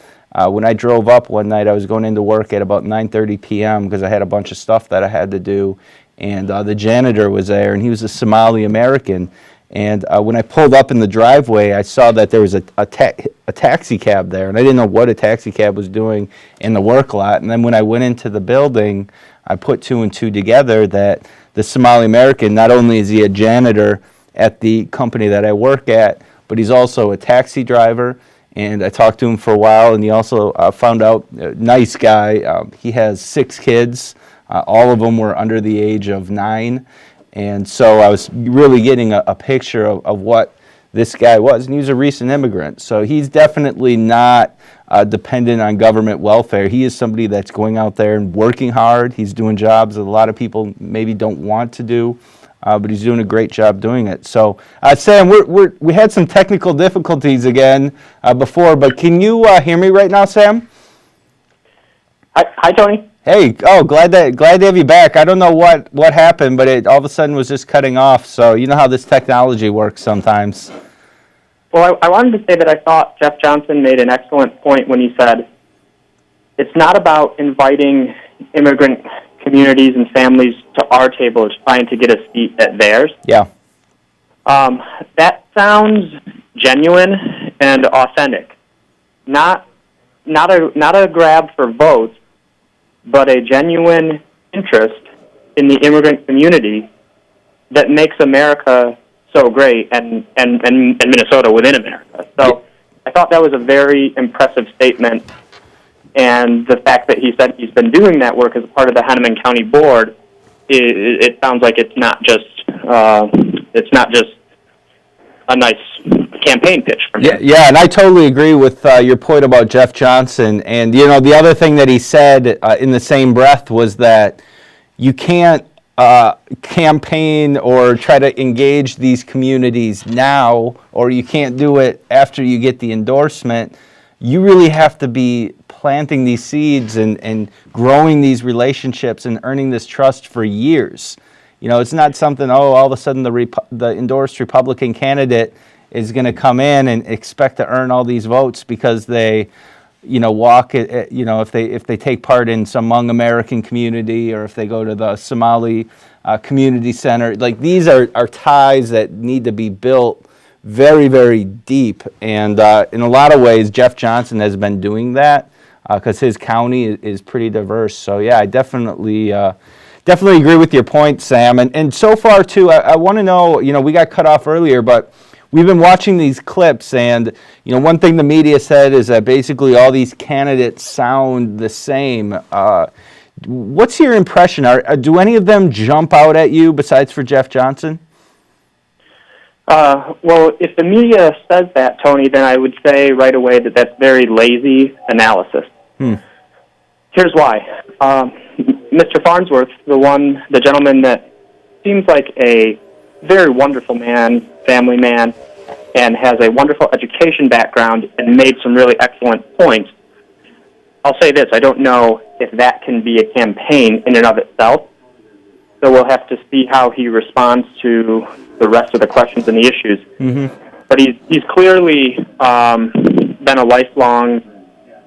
when I drove up one night, I was going into work at about 9:30 p.m. because I had a bunch of stuff that I had to do, and the janitor was there, and he was a Somali American. And when I pulled up in the driveway, I saw that there was a taxi cab there, and I didn't know what a taxi cab was doing in the work lot. And then when I went into the building, I put 2 and 2 together that the Somali American, not only is he a janitor at the company that I work at, but he's also a taxi driver. And I talked to him for a while, and he also found out, nice guy, he has 6 kids. All of them were under the age of 9. And so I was really getting a picture of what this guy was. And he was a recent immigrant. So he's definitely not dependent on government welfare. He is somebody that's going out there and working hard. He's doing jobs that a lot of people maybe don't want to do. But he's doing a great job doing it. So, Sam, we had some technical difficulties again before, but can you hear me right now, Sam? Hi, Tony. Hey, glad to have you back. I don't know what happened, but it all of a sudden was just cutting off. So you know how this technology works sometimes. Well, I wanted to say that I thought Jeff Johnson made an excellent point when he said, it's not about inviting immigrant communities and families to our table, it's trying to get a seat at theirs. Yeah. That sounds genuine and authentic. Not a grab for votes, but a genuine interest in the immigrant community that makes America so great and Minnesota within America. So I thought that was a very impressive statement. And the fact that he said he's been doing that work as a part of the Hennepin County Board, it sounds like it's not just a nice campaign pitch from him. Yeah, and I totally agree with your point about Jeff Johnson. And you know, the other thing that he said in the same breath was that you can't campaign or try to engage these communities now, or you can't do it after you get the endorsement. You really have to be planting these seeds and growing these relationships and earning this trust for years. You know, it's not something, all of a sudden the endorsed Republican candidate is going to come in and expect to earn all these votes because they, you know, if they take part in some Hmong American community, or if they go to the Somali community center. Like, these are ties that need to be built very, very deep. And in a lot of ways, Jeff Johnson has been doing that because his county is pretty diverse. So yeah, I definitely agree with your point, Sam. And so far too, I want to know, you know, we got cut off earlier, but we've been watching these clips, and you know, one thing the media said is that basically all these candidates sound the same. What's your impression? Do any of them jump out at you besides for Jeff Johnson? Well, if the media says that, Tony, then I would say right away that that's very lazy analysis. Here's why. Mr. Farnsworth, the gentleman that seems like a very wonderful man, family man, and has a wonderful education background and made some really excellent points. I'll say this, I don't know if that can be a campaign in and of itself, so we'll have to see how he responds to the rest of the questions and the issues. But he's clearly been a lifelong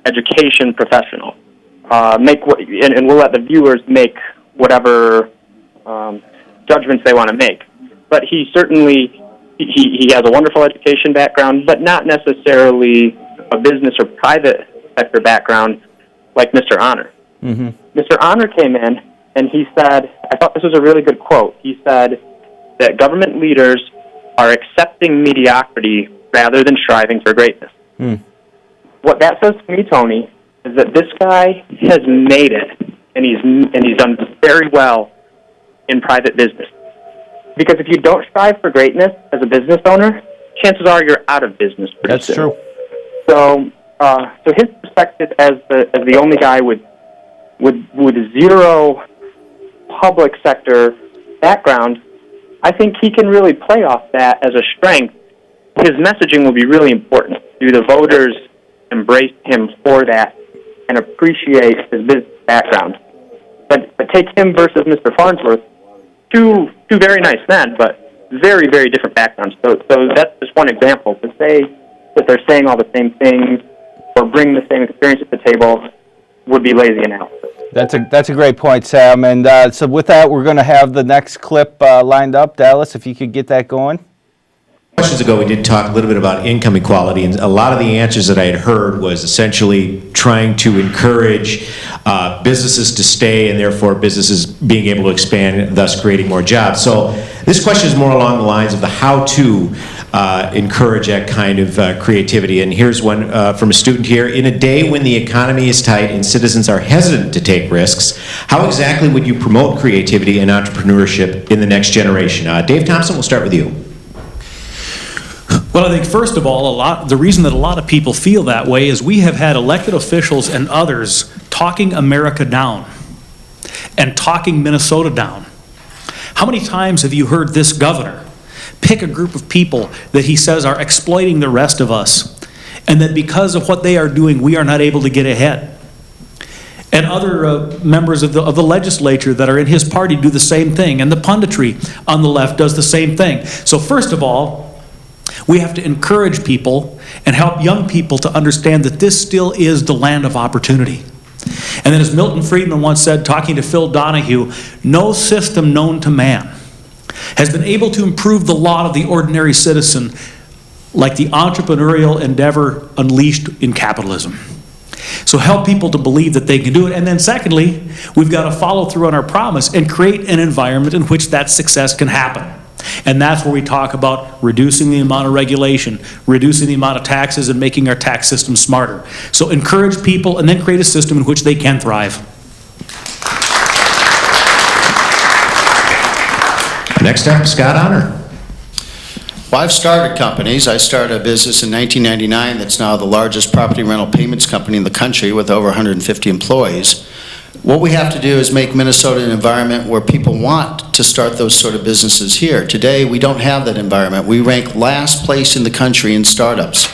education professional. And we'll let the viewers make whatever judgments they want to make. But he certainly he has a wonderful education background, but not necessarily a business or private sector background like Mr. Honor. Mr. Honor came in and he said, I thought this was a really good quote. He said that government leaders are accepting mediocrity rather than striving for greatness. What that says to me, Tony, is that this guy has made it, and he's done very well in private business. Because if you don't strive for greatness as a business owner, chances are you're out of business pretty soon. True. So his perspective as the only guy with zero public sector background, I think he can really play off that as a strength. His messaging will be really important. Do the voters embrace him for that and appreciate his business background? But take him versus Mr. Farnsworth, two very nice men, but very, very different backgrounds. So that's just one example. To say that they're saying all the same things or bring the same experience at the table would be lazy analysis. That's a great point, Sam. And so with that, we're going to have the next clip lined up. Dallas, if you could get that going. Questions ago, we did talk a little bit about income equality, and a lot of the answers that I had heard was essentially trying to encourage businesses to stay, and therefore businesses being able to expand, thus creating more jobs. So this question is more along the lines of the how to encourage that kind of creativity. And here's one from a student here. In a day when the economy is tight and citizens are hesitant to take risks, how exactly would you promote creativity and entrepreneurship in the next generation? Dave Thompson, we'll start with you. Well, I think first of all, the reason that a lot of people feel that way is we have had elected officials and others talking America down and talking Minnesota down. How many times have you heard this governor pick a group of people that he says are exploiting the rest of us, and that because of what they are doing, we are not able to get ahead? And other members of the legislature that are in his party do the same thing. And the punditry on the left does the same thing. So first of all, we have to encourage people and help young people to understand that this still is the land of opportunity. And then as Milton Friedman once said, talking to Phil Donahue, no system known to man has been able to improve the lot of the ordinary citizen like the entrepreneurial endeavor unleashed in capitalism. So help people to believe that they can do it. And then secondly, we've got to follow through on our promise and create an environment in which that success can happen. And that's where we talk about reducing the amount of regulation, reducing the amount of taxes, and making our tax system smarter. So encourage people and then create a system in which they can thrive. Next up, Scott Honor. Well, I've started companies. I started a business in 1999 that's now the largest property rental payments company in the country with over 150 employees. What we have to do is make Minnesota an environment where people want to start those sort of businesses here. Today, we don't have that environment. We rank last place in the country in startups.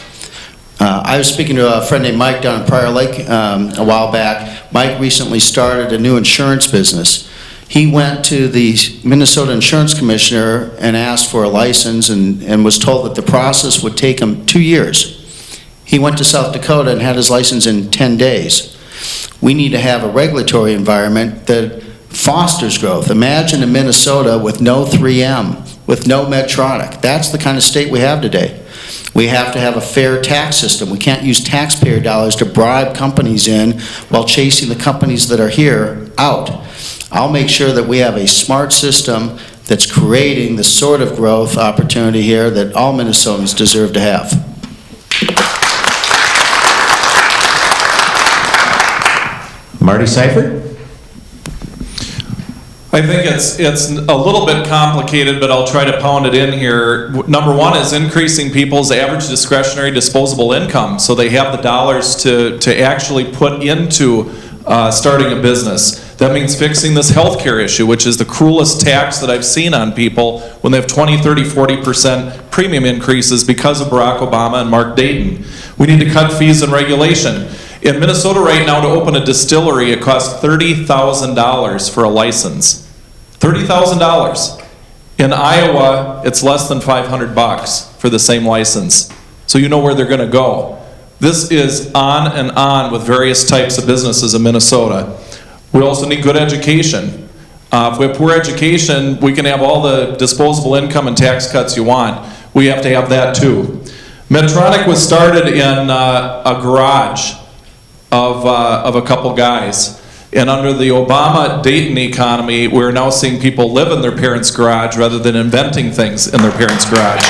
I was speaking to a friend named Mike down in Prior Lake a while back. Mike recently started a new insurance business. He went to the Minnesota Insurance Commissioner and asked for a license and was told that the process would take him 2 years. He went to South Dakota and had his license in 10 days. We need to have a regulatory environment that fosters growth. Imagine in Minnesota with no 3M, with no Medtronic. That's the kind of state we have today. We have to have a fair tax system. We can't use taxpayer dollars to bribe companies in while chasing the companies that are here out. I'll make sure that we have a smart system that's creating the sort of growth opportunity here that all Minnesotans deserve to have. Marty Seifert. I think it's a little bit complicated, but I'll try to pound it in here. Number one is increasing people's average discretionary disposable income so they have the dollars to actually put into starting a business. That means fixing this healthcare issue, which is the cruelest tax that I've seen on people when they have 20, 30, 40% premium increases because of Barack Obama and Mark Dayton. We need to cut fees and regulation. In Minnesota right now, to open a distillery, it costs $30,000 for a license. $30,000. In Iowa, it's less than $500 for the same license. So you know where they're going to go. This is on and on with various types of businesses in Minnesota. We also need good education. If we have poor education, we can have all the disposable income and tax cuts you want. We have to have that too. Medtronic was started in a garage of a couple guys. And under the Obama-Dayton economy, we're now seeing people live in their parents' garage rather than inventing things in their parents' garage.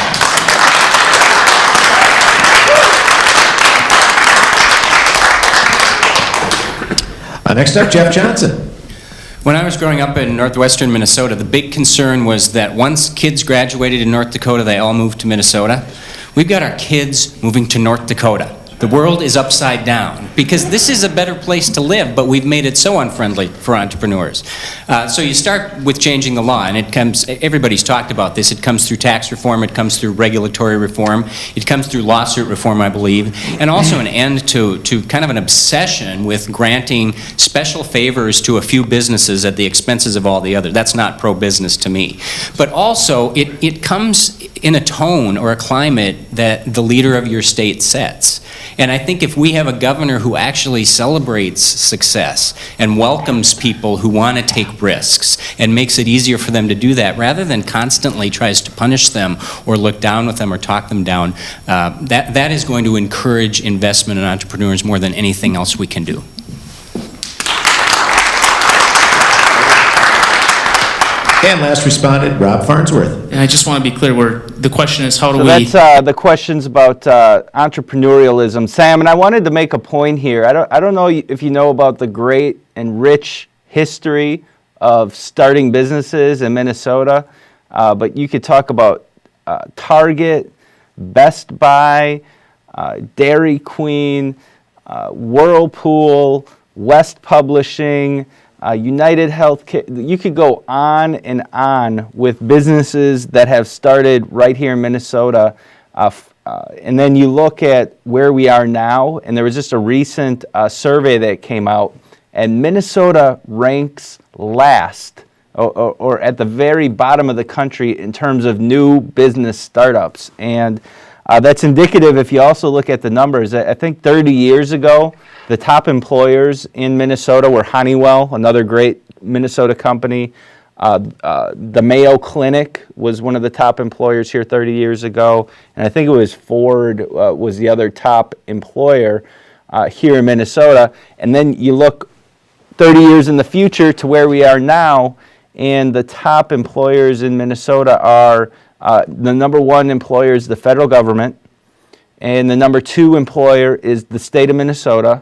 Next up, Jeff Johnson. When I was growing up in northwestern Minnesota, the big concern was that once kids graduated in North Dakota, they all moved to Minnesota. We've got our kids moving to North Dakota. The world is upside down because this is a better place to live, but we've made it so unfriendly for entrepreneurs. So you start with changing the law, and it comes, everybody's talked about this, it comes through tax reform, it comes through regulatory reform, it comes through lawsuit reform, I believe, and also an end to kind of an obsession with granting special favors to a few businesses at the expenses of all the others. That's not pro-business to me. But also, it comes in a tone or a climate that the leader of your state sets. And I think if we have a governor who actually celebrates success and welcomes people who want to take risks and makes it easier for them to do that, rather than constantly tries to punish them or look down with them or talk them down, that is going to encourage investment in entrepreneurs more than anything else we can do. And last respondent, Rob Farnsworth. And I just want to be clear, where the question is, how do So we... that's the questions about entrepreneurialism. Sam, and I wanted to make a point here. I don't know if you know about the great and rich history of starting businesses in Minnesota, but you could talk about Target, Best Buy, Dairy Queen, Whirlpool, West Publishing, United Healthcare. You could go on and on with businesses that have started right here in Minnesota. And then you look at where we are now, and there was just a recent survey that came out, and Minnesota ranks last or at the very bottom of the country in terms of new business startups. And that's indicative if you also look at the numbers. I think 30 years ago, the top employers in Minnesota were Honeywell, another great Minnesota company. The Mayo Clinic was one of the top employers here 30 years ago. And I think it was Ford was the other top employer here in Minnesota. And then you look 30 years in the future to where we are now, and the top employers in Minnesota are the number one employer is the federal government, and the number two employer is the state of Minnesota,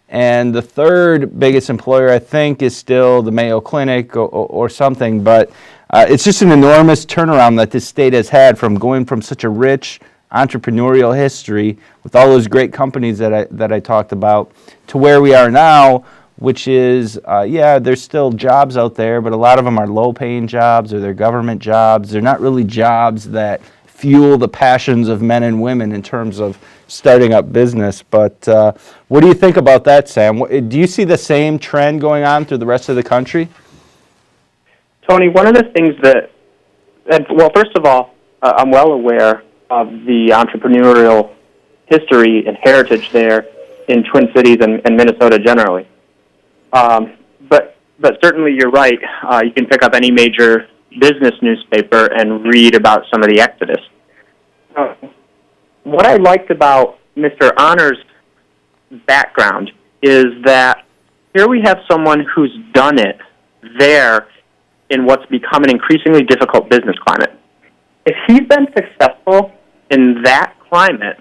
and the third biggest employer, I think, is still the Mayo Clinic or something. But it's just an enormous turnaround that this state has had from going from such a rich entrepreneurial history with all those great companies that I talked about to where we are now, which is, there's still jobs out there, but a lot of them are low-paying jobs or they're government jobs. They're not really jobs that fuel the passions of men and women in terms of starting up business. But what do you think about that, Sam? Do you see the same trend going on through the rest of the country? Tony, one of the things well, first of all, I'm well aware of the entrepreneurial history and heritage there in Twin Cities and Minnesota generally. But certainly you're right. You can pick up any major business newspaper and read about some of the exodus. What I liked about Mr. Honor's background is that here we have someone who's done it there in what's become an increasingly difficult business climate. If he's been successful in that climate,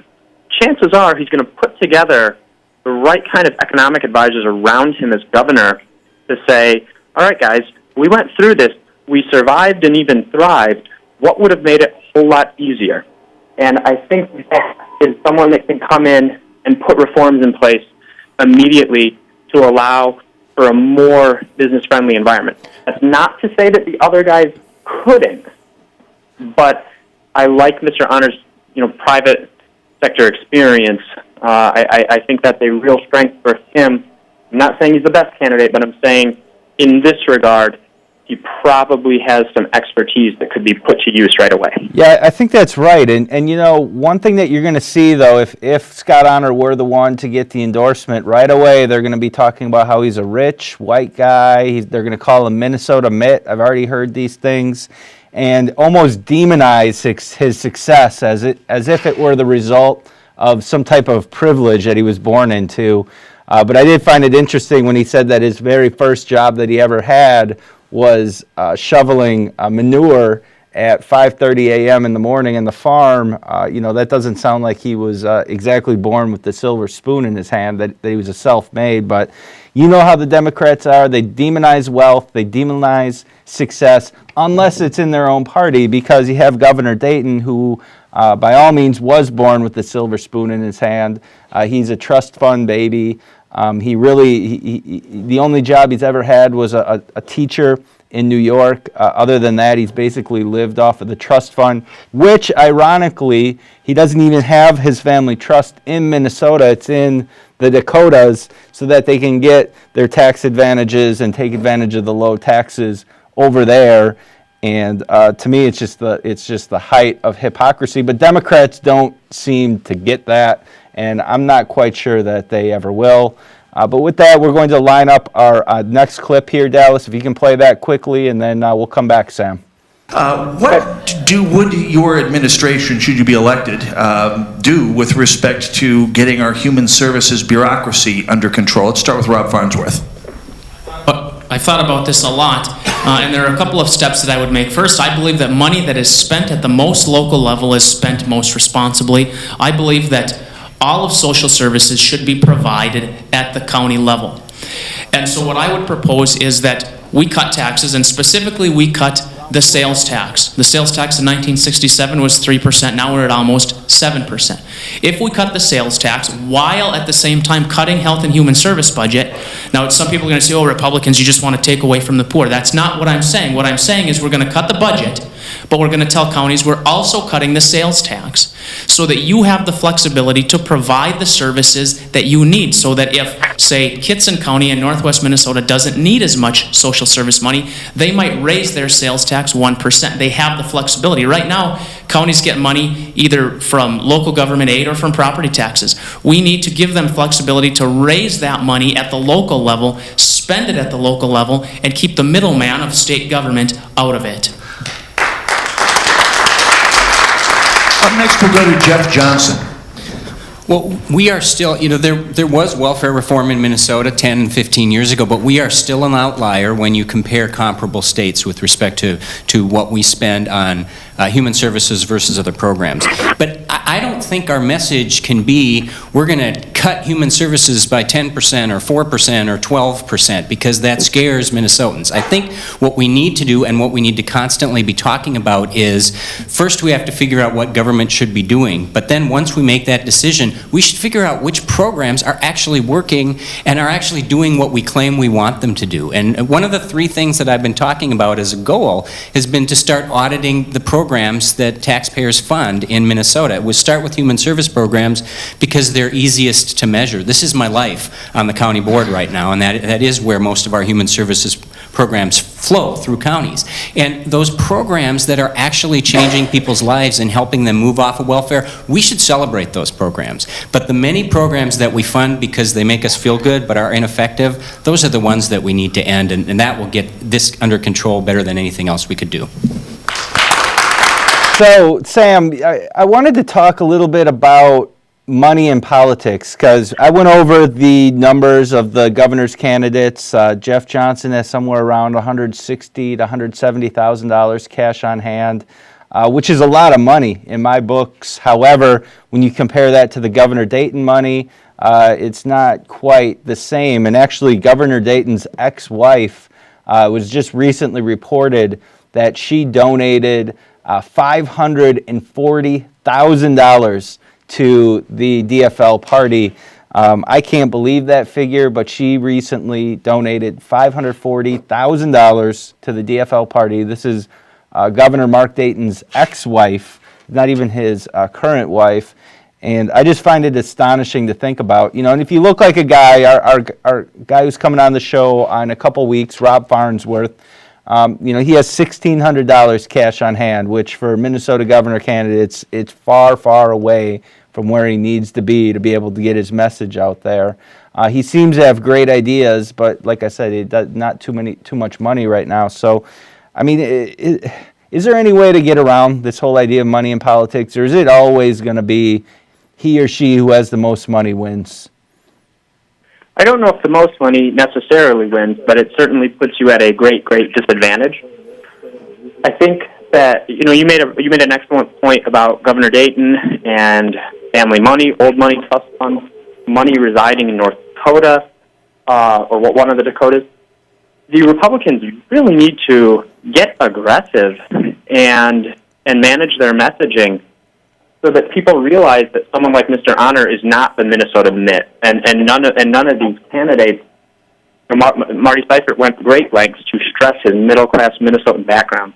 chances are he's going to put together the right kind of economic advisors around him as governor to say, all right, guys, we went through this. We survived and even thrived. What would have made it a whole lot easier? And I think that is someone that can come in and put reforms in place immediately to allow for a more business-friendly environment. That's not to say that the other guys couldn't, but I like Mr. Honor's, private sector experience. I think that's a real strength for him. I'm not saying he's the best candidate, but I'm saying in this regard, he probably has some expertise that could be put to use right away. Yeah, I think that's right. And one thing that you're going to see, though, if Scott Honor were the one to get the endorsement, right away they're going to be talking about how he's a rich white guy. They're going to call him Minnesota Mitt. I've already heard these things. And almost demonize his success as if it were the result of some type of privilege that he was born into. But I did find it interesting when he said that his very first job that he ever had was shoveling manure at 5:30 a.m. in the morning in the farm. That doesn't sound like he was exactly born with the silver spoon in his hand, that he was a self-made. But you know how the Democrats are. They demonize wealth. They demonize success, unless it's in their own party, because you have Governor Dayton, who by all means was born with the silver spoon in his hand. He's a trust fund baby. The only job he's ever had was a teacher in New York. Other than that, he's basically lived off of the trust fund, which ironically, he doesn't even have his family trust in Minnesota. It's in the Dakotas, so that they can get their tax advantages and take advantage of the low taxes over there. And to me, it's just the height of hypocrisy. But Democrats don't seem to get that, and I'm not quite sure that they ever will. But with that, we're going to line up our next clip here, Dallas. If you can play that quickly, and then we'll come back, Sam. Would your administration, should you be elected, do with respect to getting our human services bureaucracy under control? Let's start with Rob Farnsworth. I thought about this a lot, and there are a couple of steps that I would make. First, I believe that money that is spent at the most local level is spent most responsibly. I believe that all of social services should be provided at the county level. And so what I would propose is that we cut taxes, and specifically we cut the sales tax. The sales tax in 1967 was 3%. Now we're at almost 7%. If we cut the sales tax while at the same time cutting health and human service budget, now some people are going to say, oh, Republicans, you just want to take away from the poor. That's not what I'm saying. What I'm saying is we're going to cut the budget, But we're going to tell counties we're also cutting the sales tax so that you have the flexibility to provide the services that you need, so that if, say, Kitson County in northwest Minnesota doesn't need as much social service money, they might raise their sales tax 1%. They have the flexibility. Right now, counties get money either from local government aid or from property taxes. We need to give them flexibility to raise that money at the local level, spend it at the local level, and keep the middleman of state government out of it. Up next, we'll go to Jeff Johnson. Well, we are still, there was welfare reform in Minnesota 10 and 15 years ago, but we are still an outlier when you compare comparable states with respect to what we spend on human services versus other programs. But I don't think our message can be, we're going to cut human services by 10% or 4% or 12%, because that scares Minnesotans. I think what we need to do and what we need to constantly be talking about is, first we have to figure out what government should be doing, but then once we make that decision, we should figure out which programs are actually working and are actually doing what we claim we want them to do. And one of the three things that I've been talking about as a goal has been to start auditing the programs that taxpayers fund in Minnesota. We start with human service programs because they're easiest to measure. This is my life on the county board right now, and that is where most of our human services programs flow through counties. And those programs that are actually changing people's lives and helping them move off of welfare, we should celebrate those programs. But the many programs that we fund because they make us feel good but are ineffective, those are the ones that we need to end, and that will get this under control better than anything else we could do. So, Sam, I wanted to talk a little bit about money in politics, because I went over the numbers of the governor's candidates. Jeff Johnson has somewhere around $160,000 to $170,000 cash on hand, which is a lot of money in my books. However, when you compare that to the Governor Dayton money, it's not quite the same. And actually, Governor Dayton's ex-wife was just recently reported that she donated $540,000 to the DFL party. I can't believe that figure, but she recently donated $540,000 to the DFL party. This is Governor Mark Dayton's ex-wife, not even his current wife. And I just find it astonishing to think about. And if you look like a guy, our guy who's coming on the show in a couple weeks, Rob Farnsworth, he has $1,600 cash on hand, which for Minnesota governor candidates, it's far, far away from where he needs to be able to get his message out there. He seems to have great ideas, but like I said, it does not too much money right now. So, I mean, is there any way to get around this whole idea of money in politics, or is it always going to be he or she who has the most money wins? I don't know if the most money necessarily wins, but it certainly puts you at a great, great disadvantage. I think that you made an excellent point about Governor Dayton and family money, old money trust funds, money residing in North Dakota, or one of the Dakotas. The Republicans really need to get aggressive and manage their messaging, so that people realize that someone like Mr. Honor is not the Minnesota Mitt, and none of these candidates. Marty Seifert went to great lengths to stress his middle-class Minnesotan background.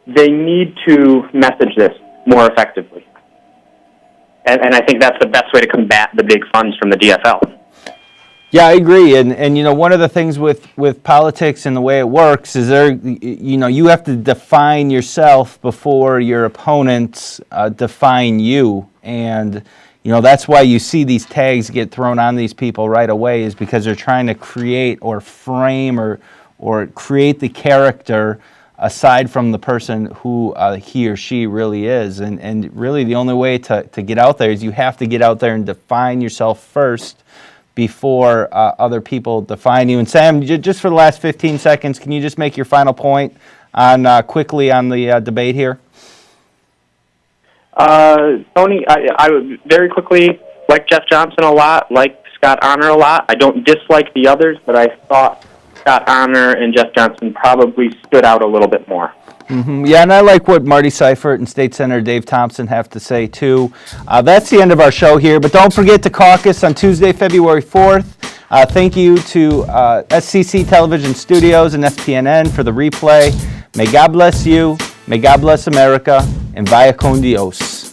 They need to message this more effectively, and I think that's the best way to combat the big funds from the DFL. Yeah, I agree, and one of the things with politics and the way it works is you have to define yourself before your opponents define you, and that's why you see these tags get thrown on these people right away, is because they're trying to create or frame or create the character aside from the person who he or she really is, and really the only way to get out there is you have to get out there and define yourself first before other people define you. And Sam, just for the last 15 seconds, can you just make your final point quickly on the debate here? Tony, I would very quickly like Jeff Johnson a lot, like Scott Honor a lot. I don't dislike the others, but I thought Scott Honor and Jeff Johnson probably stood out a little bit more. Mm-hmm. Yeah, and I like what Marty Seifert and State Senator Dave Thompson have to say, too. That's the end of our show here, but don't forget to caucus on Tuesday, February 4th. Thank you to SCC Television Studios and SPNN for the replay. May God bless you, May God bless America, and vaya con Dios.